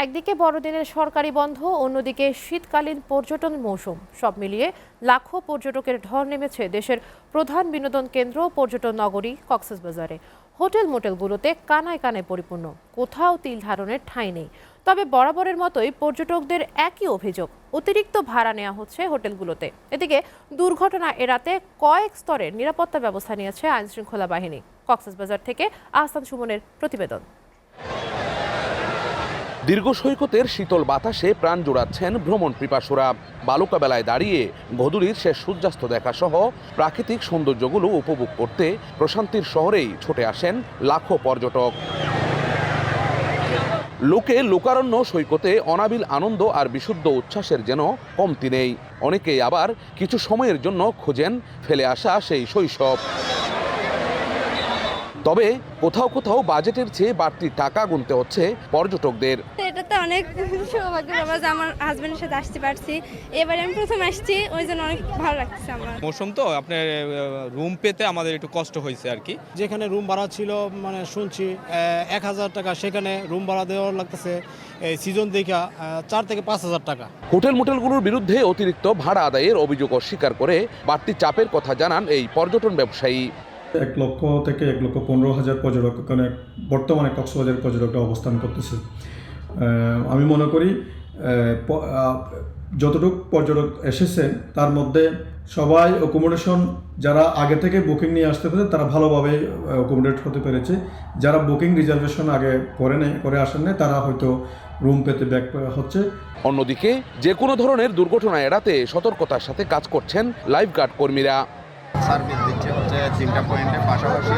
একদিকে বড়দিনের সরকারি বন্ধ, অন্যদিকে শীতকালীন পর্যটন মৌসুম, সব মিলিয়ে লাখো পর্যটকের ঢল নেমেছে দেশের প্রধান বিনোদন কেন্দ্র পর্যটন নগরী কক্সবাজারে। হোটেল মোটেলগুলোতে কানায় কানায় পরিপূর্ণ, কোথাও তিল ধারণের ঠাঁই নেই। তবে বরাবরের মতোই পর্যটকদের একই অভিযোগ, অতিরিক্ত ভাড়া নেওয়া হচ্ছে হোটেলগুলোতে। এদিকে দুর্ঘটনা এড়াতে কয়েক স্তরের নিরাপত্তা ব্যবস্থা নিয়েছে আইনশৃঙ্খলা বাহিনী। কক্সবাজার থেকে আহসান সুমনের প্রতিবেদন। দীর্ঘ সৈকতের শীতল বাতাসে প্রাণ জোড়াচ্ছেন ভ্রমণ পিপাসুরা। বালুকা বেলায় দাঁড়িয়ে গধূলির শেষ সূর্যাস্ত দেখা সহ প্রাকৃতিক সৌন্দর্যগুলো উপভোগ করতে প্রশান্তির শহরেই ছুটে আসেন লাখো পর্যটক। লোকে লোকারণ্য সৈকতে অনাবিল আনন্দ আর বিশুদ্ধ উচ্ছ্বাসের যেন কমতি নেই। অনেকেই আবার কিছু সময়ের জন্য খোঁজেন ফেলে আসা সেই শৈশব। তবে কোথাও কোথাও বাজেটের চেয়ে বাড়তি টাকা গুনতে হচ্ছে পর্যটকদের। এটা তো অনেক সৌভাগ্য বাবা যে আমার হাজবেন্ডের সাথে আসতে পারছি। এবারে আমি প্রথম আসছি, ওই জন্য অনেক ভালো লাগছে আমার। মৌসুম তো আপনার রুম পেতে আমাদের একটু কষ্ট হয়েছে আর কি। যেখানে রুম ভাড়া ছিল মানে শুনছি 1000 টাকা, সেখানে রুম ভাড়া দেওয়া লাগতেছে এই সিজন দেখা 4 থেকে 5000 টাকা। হোটেল মোটেলগুলোর বিরুদ্ধে অতিরিক্ত ভাড়া আদায়ের অভিযোগ অস্বীকার করে বাড়তি চাপের কথা জানান এই পর্যটন ব্যবসায়ী। 1 লক্ষ থেকে 1,15,000 পর্যটক এখানে বর্তমানে কক্সবাজার পর্যটকরা অবস্থান করতেছে। আমি মনে করি যতটুকু পর্যটক এসেছে তার মধ্যে সবাই অ্যাকোমোডেশন, যারা আগে থেকে বুকিং নিয়ে আসতে পেরেছে তারা ভালোভাবে অ্যাকোমোডেট হতে পেরেছে। যারা বুকিং রিজার্ভেশন আগে করে আসেন না তারা হয়তো রুম পেতে ব্যাক হচ্ছে। অন্যদিকে যে কোনো ধরনের দুর্ঘটনা এড়াতে সতর্কতার সাথে কাজ করছেন লাইফগার্ড কর্মীরা। সার্ভিস দিচ্ছে হচ্ছে 3টা পয়েন্টের পাশাপাশি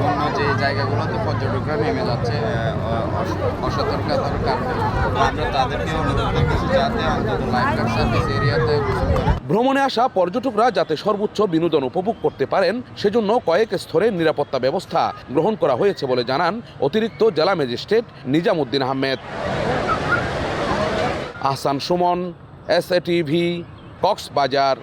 অন্য যে জায়গাগুলোতে পর্যটকরা নেমে যাচ্ছে অসতর্কতার কারণে আমরা তাদেরকে অনুরোধ করছি যাতে অন্তত লাইফগার্ড সার্ভিস এরিয়াতে গোসল করে। ভ্রমণে আসা পর্যটকরা যাতে সর্বোচ্চ বিনোদন উপভোগ করতে পারেন সেজন্য কয়েক স্তরের নিরাপত্তা ব্যবস্থা গ্রহণ করা হয়েছে বলে জানান অতিরিক্ত জেলা magistrate Nizamuddin Ahmed. Ahsan Suman, SA TV, Cox's Bazar.